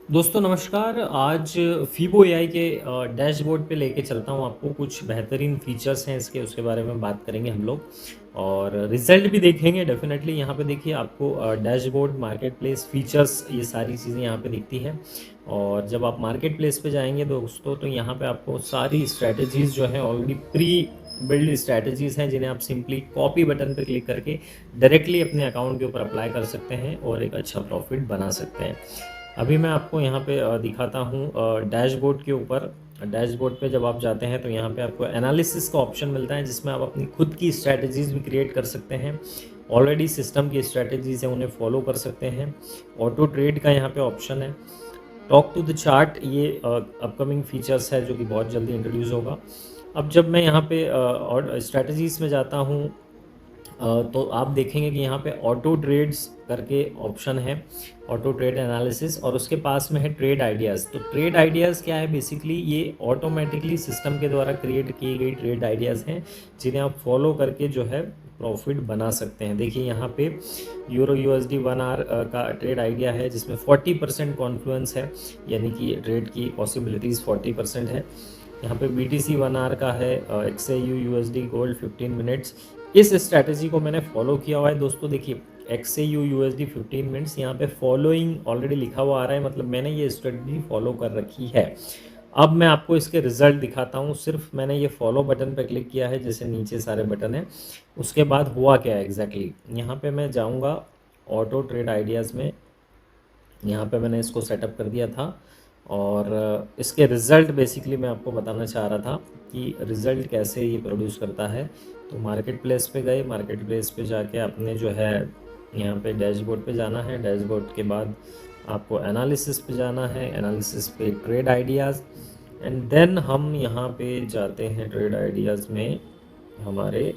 दोस्तों नमस्कार। आज फीबो एआई के डैशबोर्ड पे लेके चलता हूँ आपको। कुछ बेहतरीन फीचर्स हैं इसके, उसके बारे में बात करेंगे हम लोग और रिजल्ट भी देखेंगे डेफिनेटली। यहाँ पे देखिए आपको डैशबोर्ड, मार्केट प्लेस, फीचर्स, ये सारी चीज़ें यहाँ पे दिखती हैं। और जब आप मार्केट प्लेस पे जाएंगे दोस्तों तो यहाँ पे आपको सारी स्ट्रैटेजीज़ जो है ऑलरेडी प्री बिल्ड स्ट्रैटेजीज़ हैं, जिन्हें आप सिंपली कॉपी बटन पे क्लिक करके डायरेक्टली अपने अकाउंट के ऊपर अप्लाई कर सकते हैं और एक अच्छा प्रॉफिट बना सकते हैं। अभी मैं आपको यहाँ पे दिखाता हूँ डैशबोर्ड के ऊपर। डैशबोर्ड पे जब आप जाते हैं तो यहाँ पे आपको एनालिसिस का ऑप्शन मिलता है, जिसमें आप अपनी खुद की स्ट्रैटेजीज भी क्रिएट कर सकते हैं। ऑलरेडी सिस्टम की स्ट्रैटेजीज हैं उन्हें फॉलो कर सकते हैं। ऑटो ट्रेड का यहाँ पे ऑप्शन है। टॉक टू द चार्ट, ये अपकमिंग फीचर्स है जो कि बहुत जल्दी इंट्रोड्यूस होगा। अब जब मैं यहाँ पे और स्ट्रैटेजीज में जाता हूँ तो आप देखेंगे कि यहाँ पे ऑटो ट्रेड्स करके ऑप्शन है, ऑटो ट्रेड एनालिसिस, और उसके पास में है ट्रेड आइडियाज़। तो ट्रेड आइडियाज़ क्या है? बेसिकली ये ऑटोमेटिकली सिस्टम के द्वारा क्रिएट की गई ट्रेड आइडियाज़ हैं, जिन्हें आप फॉलो करके जो है प्रॉफिट बना सकते हैं। देखिए यहाँ पे यूरो यूएसडी 1 आवर का ट्रेड आइडिया है, जिसमें 40% कॉन्फ्लुएंस है, यानी कि ट्रेड की पॉसिबिलिटीज़ 40% है। यहाँ पे BTC 1 आवर का है, XAU USD गोल्ड 15 मिनट्स। इस स्ट्रैटेजी को मैंने फॉलो किया हुआ है दोस्तों। देखिए XAU USD 15 मिनट्स, यहाँ पे फॉलोइंग ऑलरेडी लिखा हुआ आ रहा है, मतलब मैंने ये स्ट्रैटेजी फॉलो कर रखी है। अब मैं आपको इसके रिजल्ट दिखाता हूँ। सिर्फ मैंने ये फॉलो बटन पे क्लिक किया है, जैसे नीचे सारे बटन हैं। उसके बाद हुआ क्या है एग्जैक्टली, यहाँ पे मैं जाऊँगा ऑटो ट्रेड आइडियाज़ में। यहाँ पे मैंने इसको सेटअप कर दिया था और इसके रिज़ल्ट बेसिकली मैं आपको बताना चाह रहा था कि रिज़ल्ट कैसे ये प्रोड्यूस करता है। तो मार्केट प्लेस पे गए, मार्केट प्लेस पे जाके आपने जो है यहाँ पे डैशबोर्ड पे जाना है। डैशबोर्ड के बाद आपको एनालिसिस पे जाना है, एनालिसिस पे ट्रेड आइडियाज़, एंड देन हम यहाँ पे जाते हैं ट्रेड आइडियाज़ में हमारे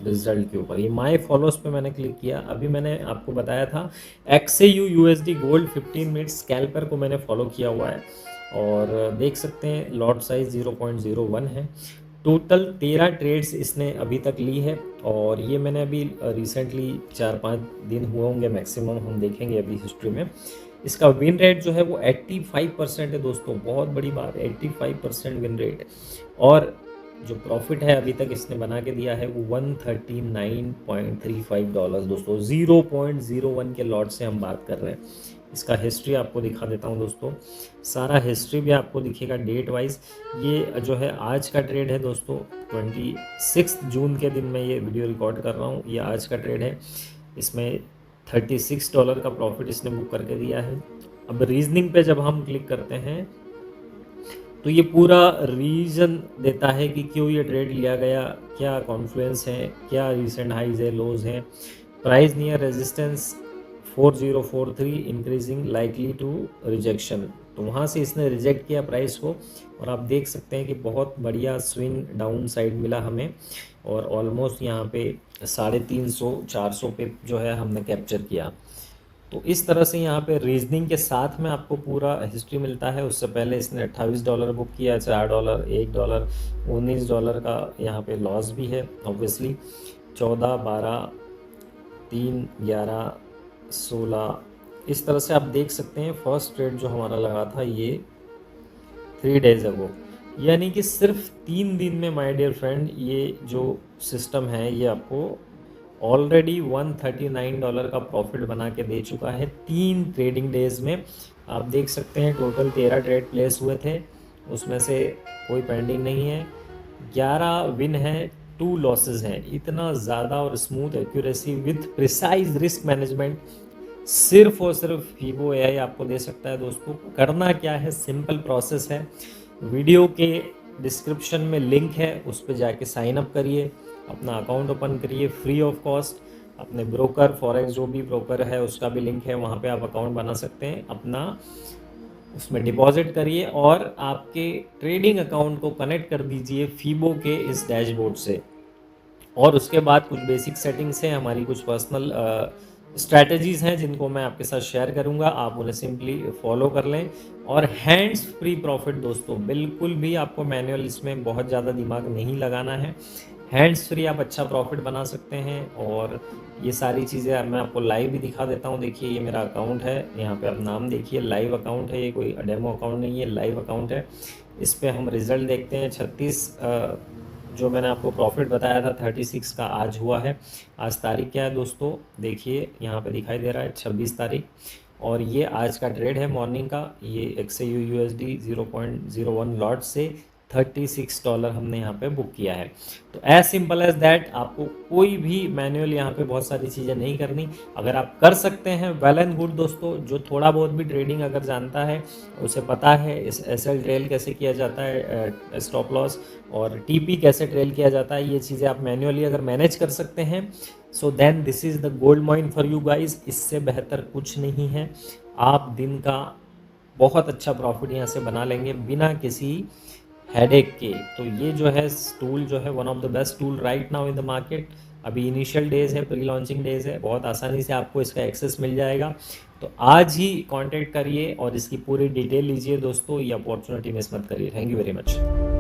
रिजल्ट के ऊपर। ये माय फॉलोअर्स पे मैंने क्लिक किया। अभी मैंने आपको बताया था XAU USD gold 15 minute scalper को मैंने फॉलो किया हुआ है और देख सकते हैं लॉट साइज 0.01 है। टोटल 13 ट्रेड्स इसने अभी तक ली है और ये मैंने अभी रिसेंटली 4-5 दिन हुए होंगे मैक्सिमम, हम देखेंगे अभी हिस्ट्री में। इसका विन रेट जो है वो 85% है दोस्तों, बहुत बड़ी बात है, 85% विन रेट। और जो प्रॉफिट है अभी तक इसने बना के दिया है वो $139.35 दोस्तों। 0.01 के लॉट से हम बात कर रहे हैं। इसका हिस्ट्री आपको दिखा देता हूं दोस्तों, सारा हिस्ट्री भी आपको दिखेगा डेट वाइज। ये जो है आज का ट्रेड है दोस्तों, 26 जून के दिन मैं ये वीडियो रिकॉर्ड कर रहा हूँ। ये आज का ट्रेड है, इसमें $36 का प्रॉफिट इसने बुक करके दिया है। अब रीजनिंग पे जब हम क्लिक करते हैं तो ये पूरा रीजन देता है कि क्यों ये ट्रेड लिया गया, क्या कॉन्फ्लुएंस है, क्या रिसेंट हाइज है, लोज है। Price near resistance 4043, increasing likely to rejection. तो वहाँ से इसने रिजेक्ट किया प्राइस को और आप देख सकते हैं कि बहुत बढ़िया स्विंग डाउन साइड मिला हमें और ऑलमोस्ट यहाँ पे 350-400 पे जो है हमने कैप्चर किया। तो इस तरह से यहाँ पे रीजनिंग के साथ में आपको पूरा हिस्ट्री मिलता है। उससे पहले इसने $28 बुक किया, $4, $1, $19 का यहाँ पे लॉस भी है ऑब्वियसली। 14, 12, 3, 11, 16, इस तरह से आप देख सकते हैं। फर्स्ट ट्रेड जो हमारा लगा था ये 3 डेज अगो, यानी कि सिर्फ 3 दिन में माय डियर फ्रेंड ये जो सिस्टम है ये आपको ऑलरेडी $139 का प्रॉफिट बना के दे चुका है 3 ट्रेडिंग डेज में। आप देख सकते हैं टोटल 13 ट्रेड प्लेस हुए थे, उसमें से कोई पेंडिंग नहीं है। 11 विन है, 2 लॉसेज हैं। इतना ज़्यादा और smooth accuracy with precise risk management सिर्फ और सिर्फ फीबो एआई आपको दे सकता है दोस्तों। करना क्या है, सिंपल प्रोसेस है। वीडियो के डिस्क्रिप्शन में लिंक है, उस पर जाके साइन अप करिए, अपना अकाउंट ओपन करिए फ्री ऑफ कॉस्ट। अपने ब्रोकर फॉरेक्स जो भी ब्रोकर है उसका भी लिंक है, वहाँ पे आप अकाउंट बना सकते हैं अपना, उसमें डिपॉजिट करिए और आपके ट्रेडिंग अकाउंट को कनेक्ट कर दीजिए फीबो के इस डैशबोर्ड से। और उसके बाद कुछ बेसिक सेटिंग्स हैं हमारी, कुछ पर्सनल स्ट्रैटेजीज़ हैं जिनको मैं आपके साथ शेयर करूंगा, आप उन्हें सिंपली फॉलो कर लें। और हैंड्स फ्री प्रॉफिट दोस्तों, बिल्कुल भी आपको मैनुअल इसमें बहुत ज़्यादा दिमाग नहीं लगाना है। हैंड्स फ्री आप अच्छा प्रॉफिट बना सकते हैं। और ये सारी चीज़ें मैं आपको लाइव भी दिखा देता हूँ। देखिए ये मेरा अकाउंट है, यहाँ पे आप नाम देखिए, लाइव अकाउंट है, ये कोई डेमो अकाउंट नहीं है, लाइव अकाउंट है। इस पे हम रिजल्ट देखते हैं। 36 जो मैंने आपको प्रॉफिट बताया था 36 का आज हुआ है। आज तारीख क्या है दोस्तों, देखिए यहाँ पे दिखाई दे रहा है 26 तारीख। और ये आज का ट्रेड है मॉर्निंग का। ये XAU USD 0.01 लॉट से $36 हमने यहाँ पे बुक किया है। तो एज सिंपल एज दैट, आपको कोई भी मैनुअल यहाँ पे बहुत सारी चीज़ें नहीं करनी। अगर आप कर सकते हैं वेल एंड गुड दोस्तों। जो थोड़ा बहुत भी ट्रेडिंग अगर जानता है, उसे पता है इस SL ट्रेल कैसे किया जाता है, स्टॉप लॉस और TP कैसे ट्रेल किया जाता है, ये चीज़ें आप मैन्युअली अगर मैनेज कर सकते हैं, so then this is the gold mine for you guys. इससे बेहतर कुछ नहीं है। आप दिन का बहुत अच्छा प्रॉफिट यहाँ से बना लेंगे बिना किसी हेडेक के। तो ये जो है टूल जो है one of the best tool right now in the market. अभी इनिशियल डेज है, प्री लॉन्चिंग डेज है, बहुत आसानी से आपको इसका एक्सेस मिल जाएगा। तो आज ही कांटेक्ट करिए और इसकी पूरी डिटेल लीजिए दोस्तों। ये अपॉर्चुनिटी मिस मत करिए। Thank you very much.